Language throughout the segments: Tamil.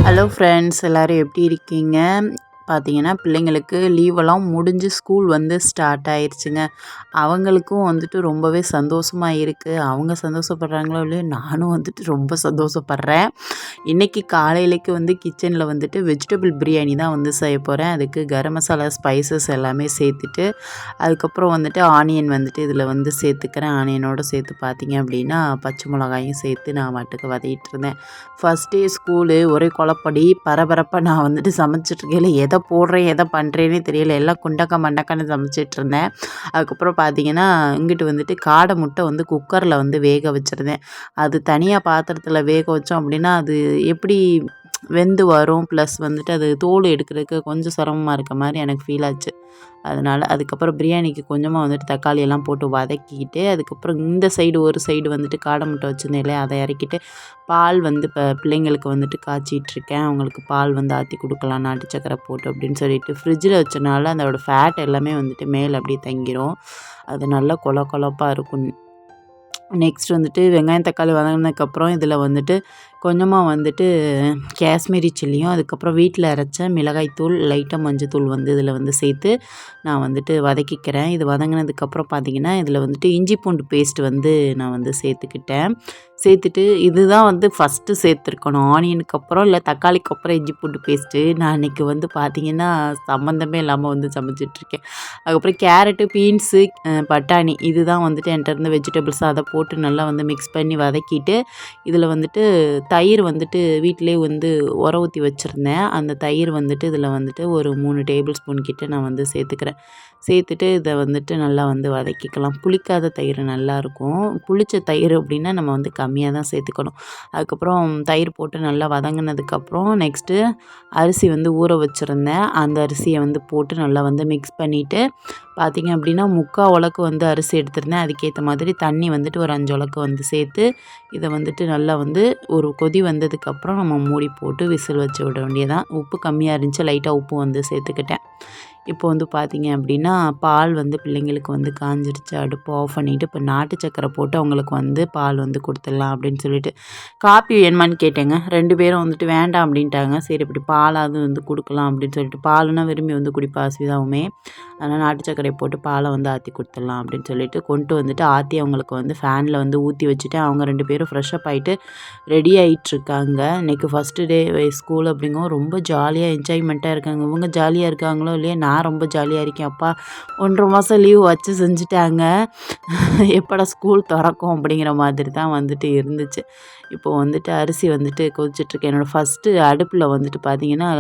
ஹலோ ஃப்ரெண்ட்ஸ், எல்லோரும் எப்படி இருக்கீங்க? பார்த்தீங்கன்னா பிள்ளைங்களுக்கு லீவெல்லாம் முடிஞ்சு ஸ்கூல் வந்து ஸ்டார்ட் ஆயிடுச்சுங்க. அவங்களுக்கும் வந்துட்டு ரொம்பவே சந்தோஷமாக இருக்குது. அவங்க சந்தோஷப்படுறாங்களோ இல்லையோ, நானும் வந்துட்டு ரொம்ப சந்தோஷப்படுறேன். இன்றைக்கி காலையிலேக்கு வந்து கிச்சனில் வந்துட்டு வெஜிடபிள் பிரியாணி தான் வந்து செய்ய போகிறேன். அதுக்கு கரம் மசாலா ஸ்பைசஸ் எல்லாமே சேர்த்துட்டு, அதுக்கப்புறம் வந்துட்டு ஆனியன் வந்துட்டு இதில் வந்து சேர்த்துக்கிறேன். ஆனியனோடு சேர்த்து பார்த்தீங்க அப்படின்னா பச்சை மிளகாயும் சேர்த்து நான் மட்டுக்கு வதக்கிட்டு இருந்தேன். ஃபஸ்ட் டே ஸ்கூலு ஒரே குழப்படி பரபரப்பாக நான் வந்துட்டு சமைச்சிட்ருக்கையில் எதை போடுறேன் எதை பண்ணுறேன்னே தெரியல. எல்லாம் குண்டக்க மண்டக்கன்னு சமைச்சிட்ருந்தேன். அதுக்கப்புறம் பார்த்தீங்கன்னா இங்கிட்டு வந்துட்டு காடை முட்டை வந்து குக்கரில் வந்து வேக வச்சுருந்தேன். அது தனியாக பாத்திரத்தில் வேக வச்சோம் அப்படின்னா அது எப்படி வெந்து வரும், ப்ளஸ் வந்துட்டு அது தோல் எடுக்கிறதுக்கு கொஞ்சம் சிரமமாக இருக்க மாதிரி எனக்கு ஃபீல் ஆச்சு. அதனால் அதுக்கப்புறம் பிரியாணிக்கு கொஞ்சமாக வந்துட்டு தக்காளி எல்லாம் போட்டு வதக்கிக்கிட்டு, அதுக்கப்புறம் இந்த சைடு ஒரு சைடு வந்துட்டு காடை முட்டை வச்சுருந்தேன் இல்லையா, அதை இறக்கிட்டு பால் வந்து இப்போ பிள்ளைங்களுக்கு வந்துட்டு காய்ச்சிட்ருக்கேன். அவங்களுக்கு பால் வந்து ஆற்றி கொடுக்கலாம் நாட்டு சக்கரை போட்டு அப்படின்னு சொல்லிட்டு ஃப்ரிட்ஜில் வச்சனால அதோடய ஃபேட் எல்லாமே வந்துட்டு மேலே அப்படியே தங்கிரும். அது நல்லா கொலப்பாக இருக்கும். நெக்ஸ்ட் வந்துட்டு வெங்காயம் தக்காளி வதங்கினதுக்கப்புறம் இதில் வந்துட்டு கொஞ்சமாக வந்துட்டு காஷ்மீரி சில்லியும், அதுக்கப்புறம் வீட்டில் அரைச்ச மிளகாய்த்தூள், லைட்டாக மஞ்சத்தூள் வந்து இதில் வந்து சேர்த்து நான் வந்துட்டு வதக்கிக்கிறேன். இது வதங்கினதுக்கப்புறம் பார்த்திங்கன்னா இதில் வந்துட்டு இஞ்சி பூண்டு பேஸ்ட் வந்து நான் வந்து சேர்த்துட்டு இதுதான் வந்து ஃபஸ்ட்டு சேர்த்துருக்கணும். ஆனியனுக்கு அப்புறம் இல்லை தக்காளிக்கு அப்புறம் இஞ்சி பூண்டு பேஸ்ட்டு. நான் இன்றைக்கி வந்து பார்த்திங்கன்னா சம்மந்தமே இல்லாமல் வந்து சமைச்சிட்ருக்கேன். அதுக்கப்புறம் கேரட்டு, பீன்ஸு, பட்டாணி இதுதான் வந்துட்டு என்கிட்ட இருந்த வெஜிடபிள்ஸ். அதை போட்டு நல்லா வந்து மிக்ஸ் பண்ணி வதக்கிட்டு இதில் வந்துட்டு தயிர் வந்துட்டு வீட்டிலே வந்து உர ஊற்றி வச்சுருந்தேன். அந்த தயிர் வந்துட்டு இதில் வந்துட்டு ஒரு 3 டேபிள் ஸ்பூன் கிட்ட நான் வந்து சேர்த்துட்டு இதை வந்துட்டு நல்லா வந்து வதக்கிக்கலாம். புளிக்காத தயிர் நல்லாயிருக்கும். புளிச்ச தயிர் அப்படின்னா நம்ம வந்து கம்மியாக தான் சேர்த்துக்கணும். அதுக்கப்புறம் தயிர் போட்டு நல்லா வதங்கினதுக்கப்புறம் நெக்ஸ்ட்டு அரிசி வந்து ஊற வச்சுருந்தேன். அந்த அரிசியை வந்து போட்டு நல்லா வந்து மிக்ஸ் பண்ணிவிட்டு பார்த்திங்க அப்படின்னா 3/4 உலக்கு வந்து அரிசி எடுத்திருந்தேன். அதுக்கேற்ற மாதிரி தண்ணி வந்துட்டு ஒரு 5 உலக்கு வந்து சேர்த்து இதை வந்துட்டு நல்லா வந்து ஒரு கொதி வந்ததுக்கப்புறம் நம்ம மூடி போட்டு விசில் வச்சு விட வேண்டியதான். உப்பு கம்மியாக இருந்துச்சு, லைட்டாக உப்பு வந்து சேர்த்துக்கிட்டேன். இப்போ வந்து பார்த்திங்க அப்படின்னா பால் வந்து பிள்ளைங்களுக்கு வந்து காஞ்சிருச்சு. அடுப்பு ஆஃப் பண்ணிவிட்டு இப்போ நாட்டு சக்கரை போட்டு அவங்களுக்கு வந்து பால் வந்து கொடுத்துடலாம் அப்படின்னு சொல்லிட்டு காப்பி வேணுமான்னு கேட்டேங்க. 2 பேரும் வந்துட்டு வேண்டாம் அப்படின்ட்டாங்க. சரி இப்படி பாலாவது வந்து கொடுக்கலாம் அப்படின்னு சொல்லிட்டு, பாலுனா விரும்பி வந்து குடிப்பா அஸ்விதாவுமே. அதனால் நாட்டு சக்கரை போட்டு பாலை வந்து ஆற்றி கொடுத்துடலாம் அப்படின்னு சொல்லிட்டு கொண்டு வந்துட்டு ஆற்றி அவங்களுக்கு வந்து ஃபேனில் வந்து ஊற்றி வச்சுட்டு அவங்க 2 பேரும் ஃப்ரெஷ்ஷப் ஆகிட்டு ரெடி ஆகிட்டுருக்காங்க. இன்றைக்கி ஃபஸ்ட்டு டே ஸ்கூல் அப்படிங்கவும் ரொம்ப ஜாலியாக என்ஜாய்மெண்ட்டாக இருக்காங்க. இவங்க ஜாலியாக இருக்காங்களோ இல்லையா, நான் ரொம்ப ஜாலியாக இருக்கேன். அப்பா 1.5 மாதம் லீவ் வச்சு செஞ்சுட்டாங்க, எப்படா ஸ்கூல் திறக்கும் அப்படிங்கிற மாதிரி தான் வந்துட்டு இருந்துச்சு. இப்போது வந்துட்டு அரிசி வந்துட்டு கொதிச்சிட்ருக்கு. என்னோடய ஃபஸ்ட்டு அடுப்பில் வந்துட்டு பார்த்திங்கன்னா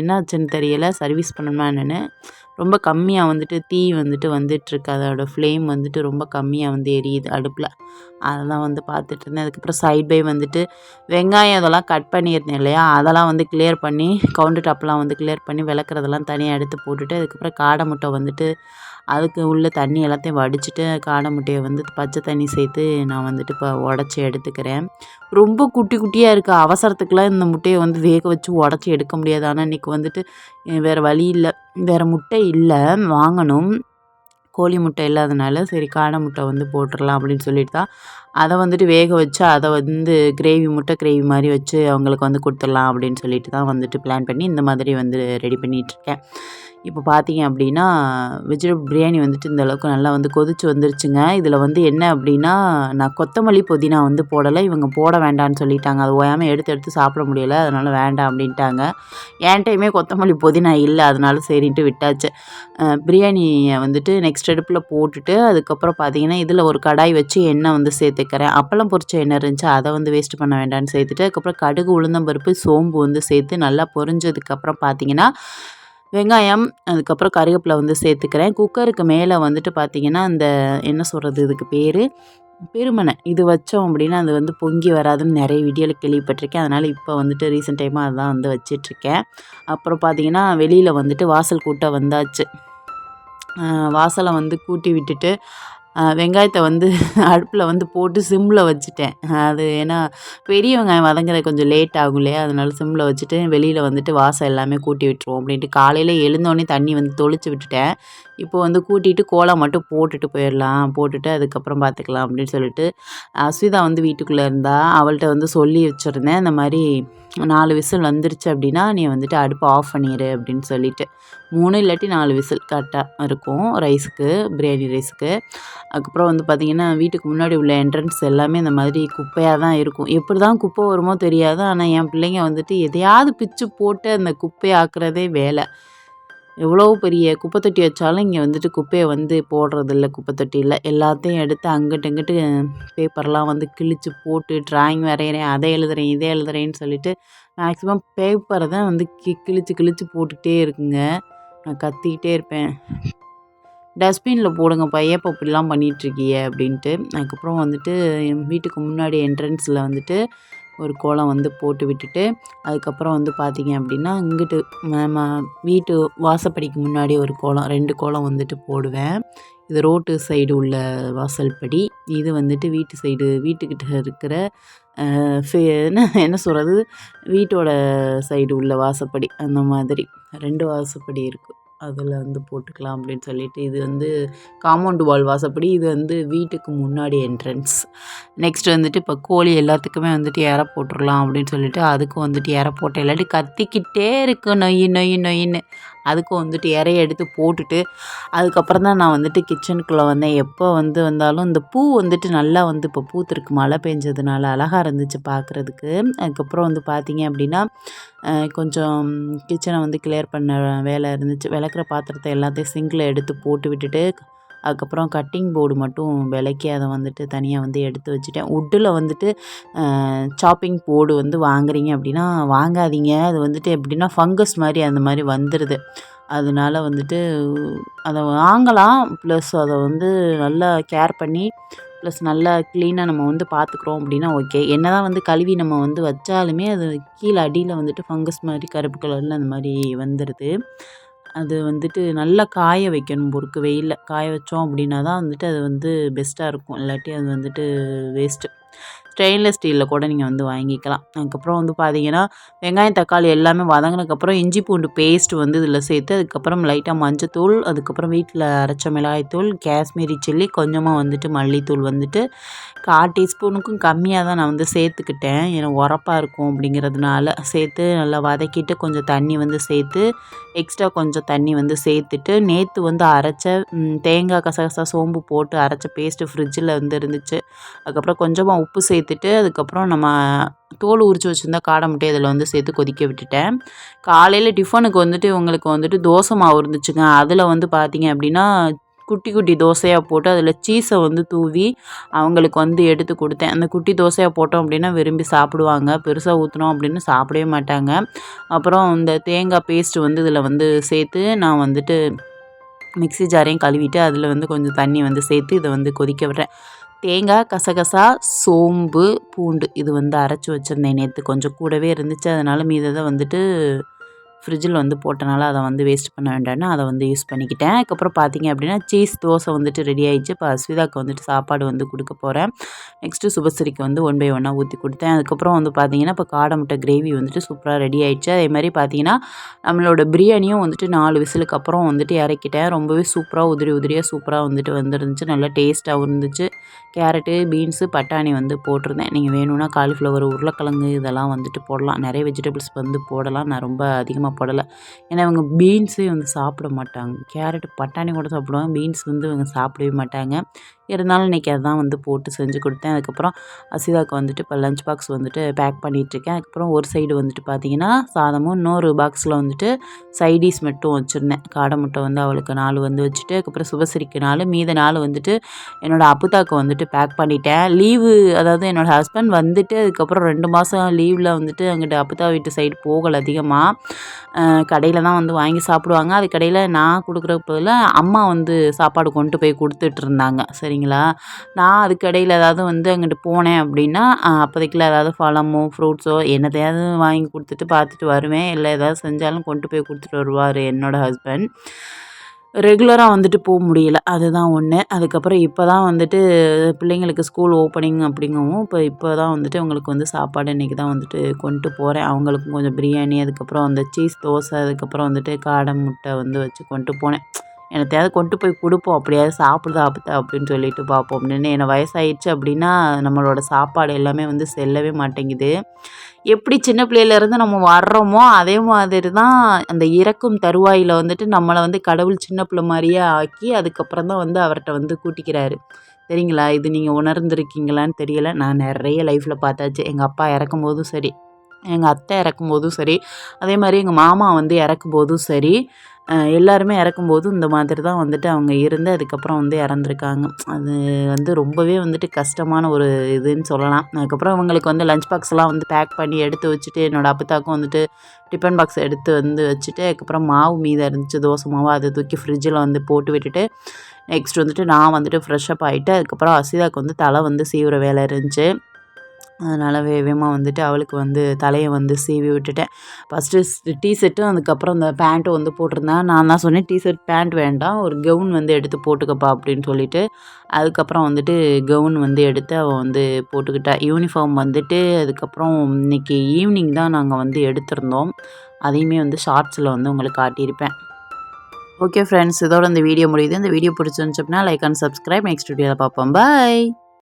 என்னாச்சுன்னு தெரியல, சர்வீஸ் பண்ணணுமா என்னென்னு ரொம்ப கம்மியாக வந்துட்டு தீ வந்துட்டு வந்துட்டுருக்கு. அதோடய ஃப்ளேம் வந்துட்டு ரொம்ப கம்மியாக வந்து எரியுது அடுப்பில். அதெல்லாம் வந்து பார்த்துட்ருந்தேன். அதுக்கப்புறம் சைட் பை வந்துட்டு வெங்காயம் இதெல்லாம் கட் பண்ணியிருந்தேன் இல்லையா, அதெல்லாம் வந்து கிளியர் பண்ணி கவுண்டர் டாப்லாம் வந்து கிளியர் பண்ணி விளக்குறதெல்லாம் தனியாக எடுத்து போட்டுட்டு, அதுக்கப்புறம் காடை முட்டை வந்துட்டு அதுக்கு உள்ள தண்ணி எல்லாத்தையும் வடிச்சிட்டு காடை முட்டையை வந்து பச்சை தண்ணி சேர்த்து நான் வந்துட்டு இப்போ உடச்சி எடுத்துக்கிறேன். ரொம்ப குட்டி குட்டியாக இருக்குது. அவசரத்துக்குலாம் இந்த முட்டையை வந்து வேக வச்சு உடச்சி எடுக்க முடியாது. ஆனால் இன்றைக்கி வந்துட்டு வேறு வழி இல்லை, வேறு முட்டை இல்லை, வாங்கணும். கோழி முட்டை இல்லாதனால சரி காடை முட்டை வந்து போட்டுடலாம் அப்படின்னு சொல்லிட்டு தான் அதை வந்துட்டு வேக வச்சு அதை வந்து முட்டை கிரேவி மாதிரி வச்சு அவங்களுக்கு வந்து கொடுத்துடலாம் அப்படின்னு சொல்லிட்டு தான் வந்துட்டு பிளான் பண்ணி இந்த மாதிரி வந்து ரெடி பண்ணிகிட்ருக்கேன். இப்போ பார்த்தீங்க அப்படின்னா வெஜிடபிள் பிரியாணி வந்துட்டு இந்த அளவுக்கு நல்லா வந்து கொதிச்சு வந்துருச்சுங்க. இதில் வந்து என்ன அப்படின்னா நான் கொத்தமல்லி புதினா வந்து போடலை. இவங்க போட வேண்டாம்னு சொல்லிட்டாங்க. அது ஓயாமல் எடுத்து சாப்பிட முடியலை, அதனால் வேண்டாம் அப்படின்ட்டாங்க. என்கிட்டையுமே கொத்தமல்லி புதினா இல்லை, அதனால சரின்ட்டு விட்டாச்சு. பிரியாணியை வந்துட்டு நெக்ஸ்ட் அடுப்பில் போட்டுட்டு அதுக்கப்புறம் பார்த்தீங்கன்னா இதில் ஒரு கடாய் வச்சு எண்ணெய் வந்து சேர்த்துக்கிறேன். அப்பளம் பொரிச்ச எண்ணெய் இருந்துச்சு, அதை வந்து வேஸ்ட் பண்ண வேண்டாம்னு சேர்த்துட்டு அதுக்கப்புறம் கடுகு, உளுந்தம்பருப்பு, சோம்பு வந்து சேர்த்து நல்லா பொரிஞ்சதுக்கப்புறம் பார்த்தீங்கன்னா வெங்காயம், அதுக்கப்புறம் கருவேப்பிலை வந்து சேர்த்துக்கிறேன். குக்கருக்கு மேலே வந்துட்டு பார்த்திங்கன்னா அந்த என்ன சொல்கிறது, இதுக்கு பேர் பெருமனை இது வச்சோம் அப்படின்னா அது வந்து பொங்கி வராதுன்னு நிறைய வீடியோவில் கேள்விப்பட்டிருக்கேன். அதனால் இப்போ வந்துட்டு ரீசெண்ட் டைமாக அதுதான் வந்து வச்சிட்ருக்கேன். அப்புறம் பார்த்திங்கன்னா வெளியில் வந்துட்டு வாசல் கூட்ட வந்தாச்சு. வாசலை வந்து கூட்டி விட்டுட்டு வெங்காயத்த வந்து அடுப்பில வந்து போட்டு சிம்ல வச்சுட்டேன். அது ஏன்னா பெரிய வெங்காயம் வதங்குறது கொஞ்சம் லேட் ஆகும் இல்லையா? அதனால சிம்ல வச்சுட்டு வெளியில வந்துட்டு வாசம் எல்லாமே கூட்டி விட்டுருவோம் அப்படின்ட்டு காலையில எழுந்தோனே தண்ணி வந்து தெளிச்சு விட்டுட்டேன். இப்போ வந்து கூட்டிட்டு கோலம் மட்டும் போட்டுட்டு போயிரலாம். போட்டுட்டு அதுக்கப்புறம் பார்த்துக்கலாம் அப்படின்னு சொல்லிட்டு, அஸ்விதா வந்து வீட்டுக்குள்ள இருந்தா. அவள்ட்ட வந்து சொல்லி வச்சிருந்தேன். இந்த மாரி 4 விசில் வந்துருச்சு அப்படின்னா, நீ வந்துட்டு அடுப்ப ஆஃப் பண்ணிரு அப்படின்னு சொல்லிட்டு. 3 இல்லாட்டி 4 விசில் கரெக்ட்டா இருக்கும் ரைஸுக்கு, பிரியாணி ரைஸுக்கு. அதுக்கப்புறம் வந்து பார்த்திங்கன்னா, வீட்டுக்கு முன்னாடி உள்ள என்ட்ரன்ஸ் எல்லாமே இந்த மாதிரி குப்பையா தான் இருக்கும். எப்படிதான் குப்பை வருமோ தெரியாது. ஆனா என் பிள்ளைங்க வந்துட்டு எதையாவது பிச்சு போட்டு அந்த குப்பைய ஆக்குறதே வேல. எவ்வளோ பெரிய குப்பை தொட்டி வச்சாலும் இங்கே வந்துட்டு குப்பைய வந்து போடுறதில்ல குப்பை தொட்டியில. எல்லாத்தையும் எடுத்து அங்கிட்டு, இங்கிட்டு பேப்பர்லாம் வந்து கிழிச்சு போட்டு ட்ராயிங் வரையிறேன், அதை எழுதுறேன், இதை எழுதுறேன்னு சொல்லிட்டு மேக்ஸிமம் பேப்பர தான் வந்து கிழிச்சு கிழிச்சு போட்டுக்கிட்டே இருக்குங்க. நான் கத்திக்கிட்டே இருப்பேன். டஸ்ட்பின்ல போடுங்கப்பா, ஏன்ப்பா இப்படிலாம் பண்ணிகிட்ருக்கீய அப்படின்ட்டு. அதுக்கப்புறம் வந்துட்டு என் வீட்டுக்கு முன்னாடி என்ட்ரன்ஸில் வந்துட்டு ஒரு கோலம் வந்து போட்டு விட்டுட்டு, அதுக்கப்புறம் வந்து பார்த்திங்க அப்படின்னா, இங்கிட்டு நம்ம வீட்டு வாசப்படிக்கு முன்னாடி ஒரு கோலம், 2 கோலம் வந்துட்டு போடுவேன். இது ரோட்டு சைடு உள்ள வாசல் படி. இது வந்துட்டு வீட்டு சைடு வீட்டுக்கிட்ட இருக்கிற என்ன என்ன சொல்கிறது, வீட்டோட சைடு உள்ள வாசப்படி அந்த மாதிரி 2 வாசப்படி இருக்குது. அதில் வந்து போட்டுக்கலாம் அப்படின்னு சொல்லிட்டு, இது வந்து காம்பவுண்ட் வால் வாசப்படி, இது வந்து வீட்டுக்கு முன்னாடி என்ட்ரன்ஸ். நெக்ஸ்ட் வந்துட்டு இப்போ கோழி எல்லாத்துக்குமே வந்துட்டு எரை போட்டுடலாம் அப்படின்னு சொல்லிட்டு, அதுக்கும் வந்துட்டு எரை போட்டேன். இல்லாட்டி கத்திக்கிட்டே இருக்கு நொய் நொய் நொய்ன்னு. அதுக்கும் வந்துட்டு இறைய எடுத்து போட்டுட்டு, அதுக்கப்புறம் தான் நான் வந்துட்டு கிச்சனுக்குள்ளே வந்தேன். எப்போ வந்து வந்தாலும் இந்த பூ வந்துட்டு நல்லா வந்து இப்போ பூத்திருக்கு, மழை பெஞ்சதுனால அழகாக இருந்துச்சு பார்க்குறதுக்கு. அதுக்கப்புறம் வந்து பார்த்திங்க அப்படின்னா, கொஞ்சம் கிச்சனை வந்து கிளியர் பண்ண வேலை இருந்துச்சு. விளக்குற பாத்திரத்தை எல்லாத்தையும் சிங்கில் எடுத்து போட்டு விட்டுட்டு, அதுக்கப்புறம் கட்டிங் போர்டு மட்டும் விலக்கி அதை வந்துட்டு தனியாக வந்து எடுத்து வச்சுட்டேன். வுட்டில் வந்துட்டு சாப்பிங் போர்டு வந்து வாங்குறீங்க அப்படின்னா வாங்காதீங்க. அது வந்துட்டு எப்படின்னா ஃபங்கஸ் மாதிரி அந்த மாதிரி வந்துடுது. அதனால வந்துட்டு அதை வாங்கலாம், ப்ளஸ் அதை வந்து நல்லா கேர் பண்ணி ப்ளஸ் நல்லா க்ளீனாக நம்ம வந்து பார்த்துக்குறோம் அப்படின்னா ஓகே. என்ன தான் வந்து கழுவி நம்ம வந்து வச்சாலுமே அது கீழே அடியில் வந்துட்டு ஃபங்கஸ் மாதிரி கருப்பு கலரில் அந்த மாதிரி வந்துடுது. அது வந்துட்டு நல்லா காய வைக்கணும் பொறுக்கு வெயில்ல. காய வச்சோம் அப்படின்னா தான் வந்துட்டு அது வந்து பெஸ்ட்டாக இருக்கும். இல்லாட்டி அது வந்துட்டு வேஸ்ட்டு. ஸ்டெயின்லெஸ் ஸ்டீலில் கூட நீங்கள் வந்து வாங்கிக்கலாம். அதுக்கப்புறம் வந்து பார்த்தீங்கன்னா, வெங்காயம், தக்காளி எல்லாமே வதங்கினதுக்கப்புறம் இஞ்சி பூண்டு பேஸ்ட் வந்து இதில் சேர்த்து, அதுக்கப்புறம் லைட்டாக மஞ்சத்தூள், அதுக்கப்புறம் வீட்டில் அரைச்ச மிளகாய்த்தூள், காஷ்மீரி சில்லி, கொஞ்சமாக வந்துட்டு மல்லித்தூள் வந்துட்டு 1/4 டீஸ்பூனுக்கும் கம்மியாக தான் நான் வந்து சேர்த்துக்கிட்டேன். ஏன்னா உரப்பாக இருக்கும் அப்படிங்கிறதுனால சேர்த்து நல்லா வதக்கிட்டு கொஞ்சம் தண்ணி வந்து சேர்த்து, எக்ஸ்ட்ரா கொஞ்சம் தண்ணி வந்து சேர்த்துட்டு, நேற்று வந்து அரைச்ச தேங்காய், கசகசா, சோம்பு போட்டு அரைச்ச பேஸ்ட்டு ஃப்ரிட்ஜில் வந்து இருந்துச்சு. அதுக்கப்புறம் கொஞ்சமாக உப்பு சேர்த்துட்டு, அதுக்கப்புறம் நம்ம தோல் உரித்து வச்சுருந்தா காடை முட்டையை இதில் வந்து சேர்த்து கொதிக்க விட்டுட்டேன். காலையில் டிஃபனுக்கு வந்துட்டு இவங்களுக்கு வந்துட்டு தோசை மாவு இருந்துச்சுங்க. அதில் வந்து பார்த்திங்க அப்படின்னா, குட்டி குட்டி தோசையாக போட்டு அதில் சீஸை வந்து தூவி அவங்களுக்கு வந்து எடுத்து கொடுத்தேன். அந்த குட்டி தோசையாக போட்டோம் அப்படின்னா விரும்பி சாப்பிடுவாங்க. பெருசாக ஊற்றினோம் அப்படின்னு சாப்பிடவே மாட்டாங்க. அப்புறம் இந்த தேங்காய் பேஸ்ட்டு வந்து இதில் வந்து சேர்த்து நான் வந்துட்டு மிக்ஸி ஜாரையும் கழுவிட்டு அதில் வந்து கொஞ்சம் தண்ணி வந்து சேர்த்து இதை வந்து கொதிக்க விடுறேன். தேங்காய், கசகசா, சோம்பு, பூண்டு இது வந்து அரைச்சி வச்சுருந்தேன் நேற்று. கொஞ்சம் கூடவே இருந்துச்சு. அதனால் மீததை வந்துட்டு ஃப்ரிட்ஜில் வந்து போட்டனால அதை வந்து வேஸ்ட் பண்ண வேண்டாம்னு அதை வந்து யூஸ் பண்ணிக்கிட்டேன். அதுக்கப்புறம் பார்த்திங்க அப்படின்னா சீஸ் தோசை வந்துட்டு ரெடி ஆகிடுச்சு. இப்போ அஸ்விதாவுக்கு வந்துட்டு சாப்பாடு வந்து கொடுக்க போகிறேன். நெக்ஸ்ட்டு சுபஸ்ரீக்கு வந்து 1 பை 1 ஊற்றி கொடுத்தேன். அதுக்கப்புறம் வந்து பார்த்திங்கன்னா, இப்போ காடை முட்டை கிரேவி வந்துட்டு சூப்பராக ரெடி ஆகிடுச்சு. அதே மாதிரி பார்த்திங்கன்னா, நம்மளோட பிரியாணியும் வந்துட்டு 4 விசிலுக்கு அப்புறம் வந்துட்டு இறக்கிட்டேன். ரொம்பவே சூப்பராக உதிரி உதிரியாக சூப்பராக வந்துட்டு வந்துருந்துச்சு. நல்லா டேஸ்ட்டாகவும் இருந்துச்சு. கேரட்டு, பீன்ஸு, பட்டாணி வந்து போட்டிருந்தேன். நீங்கள் வேணும்னா காலிஃப்ளவர், உருளைக்கிழங்கு இதெல்லாம் வந்துட்டு போடலாம். நிறைய வெஜிடபிள்ஸ் வந்து போடலாம். நான் ரொம்ப அதிகமாக போடலை. ஏன்னா இவங்க பீன்ஸே வந்து சாப்பிட மாட்டாங்க. கேரட்டு, பட்டாணி கூட சாப்பிடுவாங்க. பீன்ஸ் வந்து இவங்க சாப்பிடவே மாட்டாங்க. இருந்தாலும் இன்றைக்கி அதான் வந்து போட்டு செஞ்சு கொடுத்தேன். அதுக்கப்புறம் அசிதாவுக்கு வந்துட்டு இப்போ லஞ்ச் பாக்ஸ் வந்துட்டு பேக் பண்ணிகிட்ருக்கேன். அதுக்கப்புறம் ஒரு சைடு வந்துட்டு பார்த்திங்கன்னா சாதமும், இன்னொரு பாக்ஸில் வந்துட்டு சைடிஸ் மட்டும் வச்சுருந்தேன். காடை முட்டை வந்து அவளுக்கு 4 வந்து வச்சுட்டு, அதுக்கப்புறம் சுபஸ்ரீக்கு 4, மீத 4 வந்துட்டு என்னோடய அப்புதாவுக்கு வந்துட்டு பேக் பண்ணிட்டேன். லீவு, அதாவது என்னோடய ஹஸ்பண்ட் வந்துட்டு அதுக்கப்புறம் 2 மாதம் லீவில் வந்துட்டு அங்கிட்டு அப்புதா வீட்டு சைடு போகலை அதிகமாக. கடையில் தான் வந்து வாங்கி சாப்பிடுவாங்க. அது கடையில் நான் கொடுக்குறதுக்கு பதிலாக அம்மா வந்து சாப்பாடு கொண்டு போய் கொடுத்துட்ருந்தாங்க. சரிங்களா? நான் அதுக்கடையில் ஏதாவது வந்து அங்கிட்டு போனேன் அப்படின்னா அப்போதைக்குள்ள ஏதாவது பழமோ, ஃப்ரூட்ஸோ என்னத்தையாவது வாங்கி கொடுத்துட்டு பார்த்துட்டு வருவேன். இல்லை ஏதாவது செஞ்சாலும் கொண்டு போய் கொடுத்துட்டு வருவார் என்னோடய ஹஸ்பண்ட். ரெகுலரா வந்துட்டு முடியல. அதுதான் ஒண்ணு. அதுக்கப்புறம் இப்ப தான் வந்துட்டு பிள்ளைங்களுக்கு ஸ்கூல் ஓப்பனிங் அப்படிங்கவும், இப்ப தான் வந்துட்டு அவங்களுக்கு வந்து சாப்பாடு இன்னைக்கு தான் வந்துட்டு கொண்ட்டு போறேன். அவங்களுக்கும் கொஞ்சம் பிரியாணி, அதுக்கப்புறம் அந்த சீஸ் தோசை, அதுக்கப்புறம் வந்துட்டு காடை முட்டை வந்து வச்சு கொண்ட்டு போனேன். என்னத்தையாவது கொண்டு போய் குடுப்போம். அப்படியாவது சாப்பிடுதா அப்படின்னு சொல்லிட்டு பார்ப்போம் அப்படின்னு. ஏன்னா வயசாயிடுச்சு அப்படின்னா, நம்மளோட சாப்பாடு எல்லாமே வந்து செல்லவே மாட்டேங்குது. எப்படி சின்ன பிள்ளையிலேருந்து நம்ம வர்றோமோ, அதே மாதிரி தான் அந்த இறக்கும் தருவாயில வந்துட்டு நம்மள வந்து கடவுள் சின்ன பிள்ளை மாரியே ஆக்கி, அதுக்கப்புறம் தான் வந்து அவர்ட்ட வந்து கூட்டிக்கிறாரு. சரிங்களா? இது நீங்க உணர்ந்திருக்கீங்களான்னு தெரியல. நான் நெறைய லைஃப்ல பார்த்தாச்சு. எங்க அப்பா இறக்கும்போதும் சரி, எங்க அத்தை இறக்கும்போதும் சரி, அதே மாரி எங்க மாமா வந்து இறக்கும்போதும் சரி, எல்லாருமே இறக்கும்போதும் இந்த மாதிரி தான் வந்துட்டு அவங்க இருந்து அதுக்கப்புறம் வந்து இறந்துருக்காங்க. அது வந்து ரொம்பவே வந்துட்டு கஷ்டமான ஒரு இதுன்னு சொல்லலாம். அதுக்கப்புறம் இவங்களுக்கு வந்து லஞ்ச் பாக்ஸ்லாம் வந்து பேக் பண்ணி எடுத்து வச்சுட்டு, என்னோட அப்பத்தாவுக்கும் வந்துட்டு டிஃபன் பாக்ஸ் எடுத்து வந்து வச்சுட்டு, அதுக்கப்புறம் மாவு மீதம் இருந்துச்சு தோசை மாவு, அத தூக்கி ஃப்ரிட்ஜில வந்து போட்டு விட்டுட்டு, நெக்ஸ்ட் வந்துட்டு நான் வந்துட்டு ஃப்ரெஷ்அப் ஆயிட்டு, அதுக்கப்புறம் அசிதாக்கு வந்து தலை வந்து சீவுற வேலை இருந்துச்சு. அதனால வேகமா வந்துட்டு அவளுக்கு வந்து தலைய வந்து சீவி விட்டுட்டேன். ஃபஸ்ட்டு டீ ஷர்ட்டும் அதுக்கப்புறம் அந்த பேண்ட்டும் வந்து போட்டிருந்தேன். நான் தான் சொன்னேன், "டீ ஷர்ட், பேண்ட் வேண்டாம். ஒரு கவுன் வந்து எடுத்து போட்டுக்கப்பா" அப்படின்னு சொல்லிட்டு, அதுக்கப்புறம் வந்துட்டு கவுன் வந்து எடுத்து அவ வந்து போட்டுக்கிட்டா. யூனிஃபார்ம் வந்துட்டு அதுக்கப்புறம் இன்னைக்கு ஈவினிங் தான் நாங்க வந்து எடுத்திருந்தோம். அதையுமே வந்து ஷார்ட்ஸில வந்து உங்களுக்கு காட்டியிருப்பேன். ஓகே ஃப்ரெண்ட்ஸ், இதோட இந்த வீடியோ முடியுது. இந்த வீடியோ பிடிச்சிருந்துச்சு அப்படின்னா லைக் அண்ட் சப்ஸ்கிரைப். நெக்ஸ்ட் வீடியோல பார்ப்போம். பாய்.